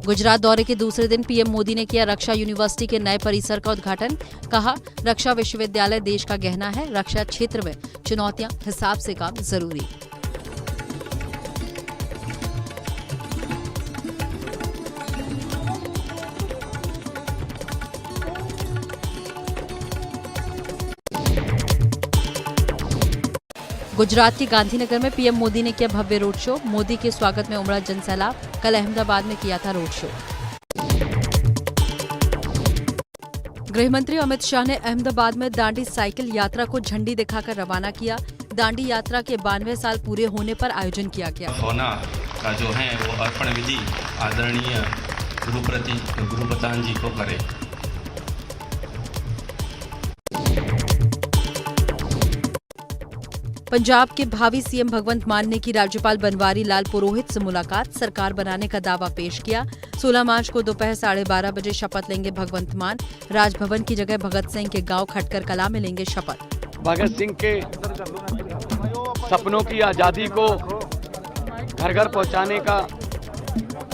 गुजरात दौरे के दूसरे दिन पीएम मोदी ने किया रक्षा यूनिवर्सिटी के नए परिसर का उद्घाटन। कहा, रक्षा विश्वविद्यालय देश का गहना है, रक्षा क्षेत्र में चुनौतियां हिसाब से काम जरूरी। गुजरात के गांधीनगर में पीएम मोदी ने किया भव्य रोड शो। मोदी के स्वागत में उमड़ा जनसैलाब। कल अहमदाबाद में किया था रोड शो। गृह मंत्री अमित शाह ने अहमदाबाद में दांडी साइकिल यात्रा को झंडी दिखाकर रवाना किया। दांडी यात्रा के 92 साल पूरे होने पर आयोजन किया गया। होना का जो है वो अर्पण विधि आदरणीय गुरुप्रधान जी को करे। पंजाब के भावी सीएम भगवंत मान ने की राज्यपाल बनवारी लाल पुरोहित से मुलाकात। सरकार बनाने का दावा पेश किया। 16 मार्च को दोपहर 12:30 बजे शपथ लेंगे भगवंत मान। राजभवन की जगह भगत सिंह के गांव खटकर कला में लेंगे शपथ। भगत सिंह के सपनों की आजादी को घर घर पहुंचाने का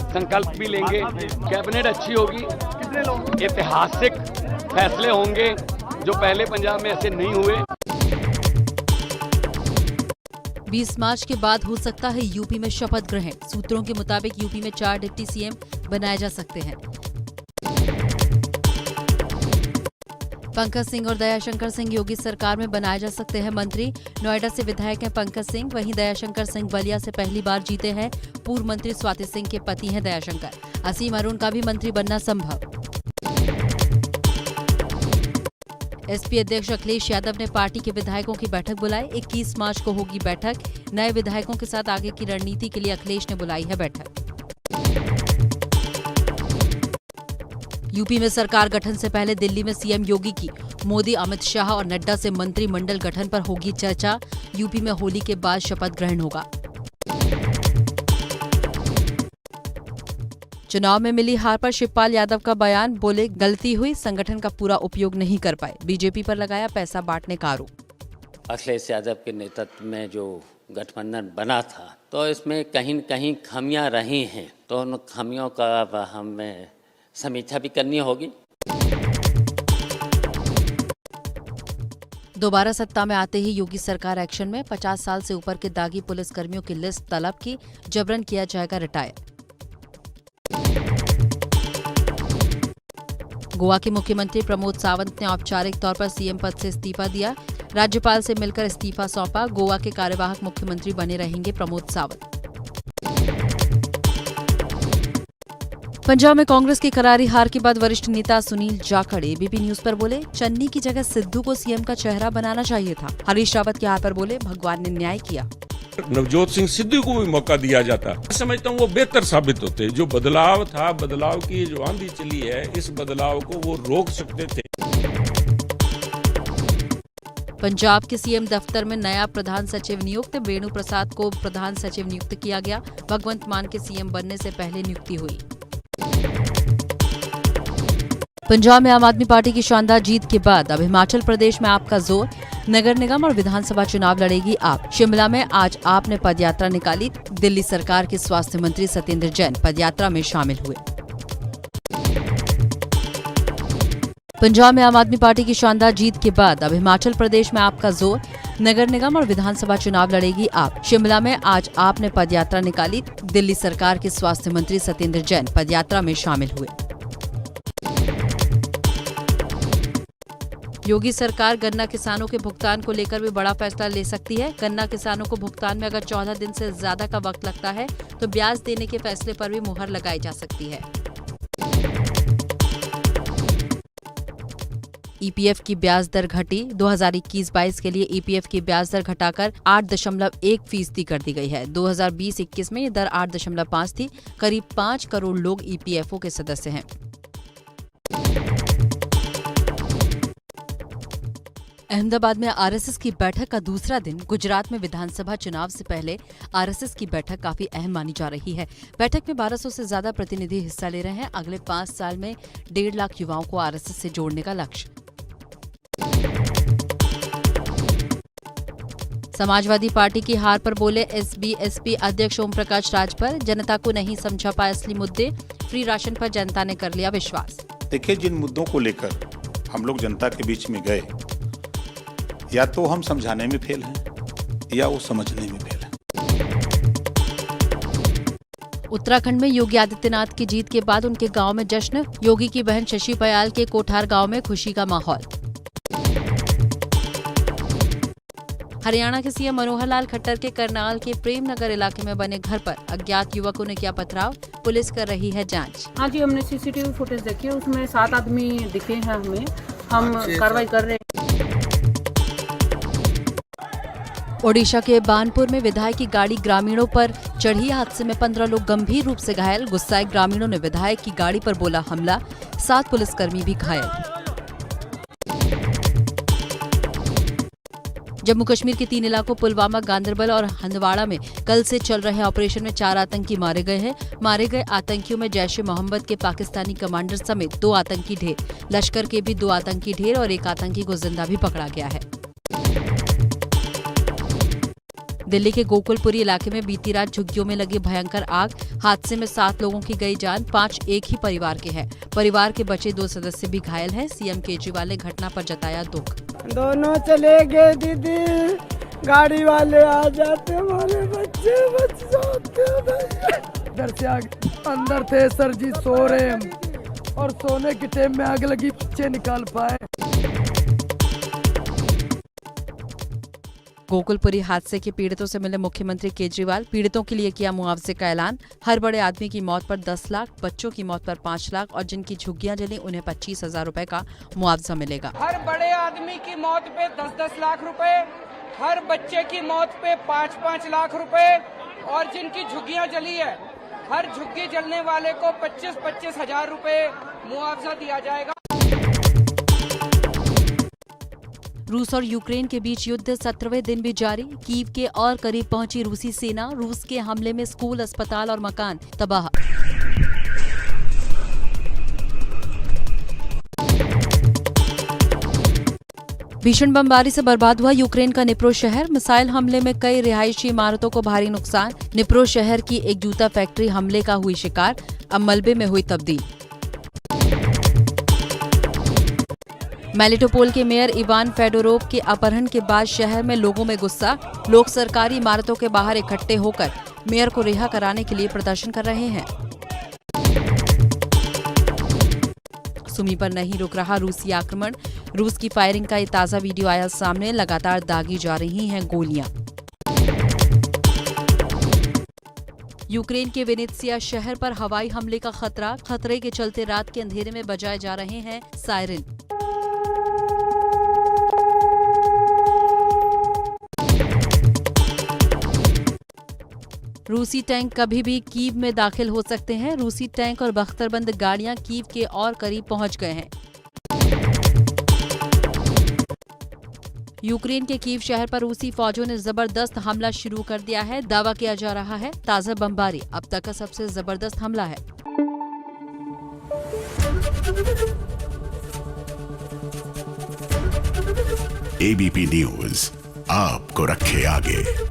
संकल्प भी लेंगे। कैबिनेट अच्छी होगी, ऐतिहासिक फैसले होंगे जो पहले पंजाब में ऐसे नहीं हुए। 20 मार्च के बाद हो सकता है यूपी में शपथ ग्रहण। सूत्रों के मुताबिक यूपी में 4 डिप्टी सीएम बनाए जा सकते हैं। पंकज सिंह और दयाशंकर सिंह योगी सरकार में बनाए जा सकते हैं मंत्री। नोएडा से विधायक हैं पंकज सिंह, वहीं दयाशंकर सिंह बलिया से पहली बार जीते हैं। पूर्व मंत्री स्वाति सिंह के पति हैं दयाशंकर। असीम अरुण का भी मंत्री बनना संभव। एसपी अध्यक्ष अखिलेश यादव ने पार्टी के विधायकों की बैठक बुलाई। 21 मार्च को होगी बैठक। नए विधायकों के साथ आगे की रणनीति के लिए अखिलेश ने बुलाई है बैठक। यूपी में सरकार गठन से पहले दिल्ली में सीएम योगी की मोदी, अमित शाह और नड्डा से मंत्रिमंडल गठन पर होगी चर्चा। यूपी में होली के बाद शपथ ग्रहण होगा। चुनाव में मिली हार पर शिवपाल यादव का बयान। बोले, गलती हुई, संगठन का पूरा उपयोग नहीं कर पाए। बीजेपी पर लगाया पैसा बांटने का आरोप। अखिलेश यादव के नेतृत्व में जो गठबंधन बना था तो इसमें कहीं न कहीं खामियां रही हैं, तो उन खामियों का हमें समीक्षा भी करनी होगी। दोबारा सत्ता में आते ही योगी सरकार एक्शन में। 50 साल से ऊपर के दागी पुलिसकर्मियों की लिस्ट तलब की। जबरन किया जाएगा रिटायर। गोवा के मुख्यमंत्री प्रमोद सावंत ने औपचारिक तौर पर सीएम पद से इस्तीफा दिया। राज्यपाल से मिलकर इस्तीफा सौंपा। गोवा के कार्यवाहक मुख्यमंत्री बने रहेंगे प्रमोद सावंत। पंजाब में कांग्रेस की करारी हार के बाद वरिष्ठ नेता सुनील जाखड़ एबीपी न्यूज पर बोले, चन्नी की जगह सिद्धू को सीएम का चेहरा बनाना चाहिए था। हरीश रावत के हाथ पर बोले, भगवान ने न्याय किया। नवजोत सिंह सिद्धू को भी मौका दिया जाता। समझता हूँ वो बेहतर साबित होते। जो बदलाव था, बदलाव की जो आंधी चली है, इस बदलाव को वो रोक सकते थे। पंजाब के सीएम दफ्तर में नया प्रधान सचिव नियुक्त। वेणु प्रसाद को प्रधान सचिव नियुक्त किया गया। भगवंत मान के सीएम बनने से पहले नियुक्ति हुई। पंजाब में आम आदमी पार्टी की शानदार जीत के बाद अब हिमाचल प्रदेश में आपका जोर। नगर निगम और विधानसभा चुनाव लड़ेगी आप। शिमला में आज आपने पदयात्रा निकाली। दिल्ली सरकार के स्वास्थ्य मंत्री सत्येंद्र जैन पदयात्रा में शामिल हुए। पंजाब में आम आदमी पार्टी की शानदार जीत के बाद अब हिमाचल प्रदेश में आपका जोर। नगर निगम और विधानसभा चुनाव लड़ेगी आप। शिमला में आज आपने पदयात्रा निकाली। दिल्ली सरकार के स्वास्थ्य मंत्री सत्येंद्र जैन पदयात्रा में शामिल हुए। योगी सरकार गन्ना किसानों के भुगतान को लेकर भी बड़ा फैसला ले सकती है। गन्ना किसानों को भुगतान में अगर 14 दिन से ज्यादा का वक्त लगता है तो ब्याज देने के फैसले पर भी मुहर लगाई जा सकती है। ईपीएफ की ब्याज दर घटी। 2021-22 के लिए ईपीएफ की ब्याज दर घटाकर 8.1% कर दी गई है। 2020-21 में ये दर 8.5 थी। करीब 5 करोड़ लोग ईपीएफओ के सदस्य हैं। अहमदाबाद में आरएसएस की बैठक का दूसरा दिन। गुजरात में विधानसभा चुनाव से पहले आरएसएस की बैठक काफी अहम मानी जा रही है। बैठक में 1200 से ज्यादा प्रतिनिधि हिस्सा ले रहे हैं। अगले 5 साल में 1.5 लाख युवाओं को आरएसएस से जोड़ने का लक्ष्य। समाजवादी पार्टी की हार पर बोले एसबीएसपी अध्यक्ष ओम प्रकाश राजभर, जनता को नहीं समझा पाए असली मुद्दे, फ्री राशन पर जनता ने कर लिया विश्वास। देखिए, जिन मुद्दों को लेकर हम लोग जनता के बीच में गए, या तो हम समझाने में फेल हैं या वो समझने में फेल हैं। उत्तराखंड में योगी आदित्यनाथ की जीत के बाद उनके गांव में जश्न, योगी की बहन शशि पयाल के कोठार गांव में खुशी का माहौल। हरियाणा के सीएम मनोहर लाल खट्टर के करनाल के प्रेमनगर इलाके में बने घर पर अज्ञात युवकों ने किया पथराव, पुलिस कर रही है जांच। हाँ जी, हमने सीसीटीवी फुटेज देखी है, उसमें 7 आदमी दिखे हैं हमें, हम कार्रवाई कर रहे हैं। ओडिशा के बानपुर में विधायक की गाड़ी ग्रामीणों पर चढ़ी, हादसे में 15 लोग गंभीर रूप से घायल, गुस्साए ग्रामीणों ने विधायक की गाड़ी पर बोला हमला, 7 पुलिसकर्मी भी घायल। जम्मू कश्मीर के 3 इलाकों पुलवामा, गांदरबल और हंदवाड़ा में कल से चल रहे ऑपरेशन में 4 आतंकी मारे गए हैं। मारे गए आतंकियों में जैश ए मोहम्मद के पाकिस्तानी कमांडर समेत 2 आतंकी ढेर, लश्कर के भी 2 आतंकी ढेर और 1 आतंकी को जिंदा भी पकड़ा गया है। दिल्ली के गोकुलपुरी इलाके में बीती रात झुग्गियों में लगी भयंकर आग, हादसे में 7 लोगों की गई जान, 5 एक ही परिवार के हैं। परिवार के बचे 2 सदस्य भी घायल हैं। सीएम केजरीवाल ने घटना पर जताया दुख। दोनों चले गए दीदी, गाड़ी वाले आ जाते, हमारे बच्चे बच जाते। इधर से आगे अंदर थे सर जी, सो रहे हम, और सोने के टाइम में आग लगी, बच्चे निकाल पाए। गोकुलपुरी हादसे के पीड़ितों से मिले मुख्यमंत्री केजरीवाल, पीड़ितों के लिए किया मुआवजे का ऐलान। हर बड़े आदमी की मौत पर 10 लाख, बच्चों की मौत पर 5 लाख और जिनकी झुग्गियां जली उन्हें 25,000 रुपए का मुआवजा मिलेगा। हर बड़े आदमी की मौत पे 10-10 लाख रुपए, हर बच्चे की मौत पे 5-5 लाख रुपए और जिनकी झुग्गियां जली है, हर झुग्गी जलने वाले को 25-25 हजार रुपए मुआवजा दिया जाएगा। रूस और यूक्रेन के बीच युद्ध 17वें दिन भी जारी, कीव के और करीब पहुंची रूसी सेना, रूस के हमले में स्कूल, अस्पताल और मकान तबाह। भीषण बमबारी से बर्बाद हुआ यूक्रेन का निप्रो शहर, मिसाइल हमले में कई रिहायशी इमारतों को भारी नुकसान। निप्रो शहर की एक जूता फैक्ट्री हमले का हुई शिकार, अब मलबे में हुई तब्दील। मेलिटोपोल के मेयर इवान फेडोरोव के अपहरण के बाद शहर में लोगों में गुस्सा, लोग सरकारी इमारतों के बाहर इकट्ठे होकर मेयर को रिहा कराने के लिए प्रदर्शन कर रहे हैं। सुमी पर नहीं रुक रहा रूसी आक्रमण, रूस की फायरिंग का ये ताजा वीडियो आया सामने, लगातार दागी जा रही हैं गोलियां। यूक्रेन के वेनेत्सिया शहर पर हवाई हमले का खतरा, खतरे के चलते रात के अंधेरे में बजाए जा रहे हैं सायरन। रूसी टैंक कभी भी कीव में दाखिल हो सकते हैं, रूसी टैंक और बख्तरबंद गाड़ियां कीव के और करीब पहुंच गए हैं। यूक्रेन के कीव शहर पर रूसी फौजों ने जबरदस्त हमला शुरू कर दिया है, दावा किया जा रहा है ताजा बमबारी अब तक का सबसे जबरदस्त हमला है। एबीपी न्यूज आपको रखे आगे।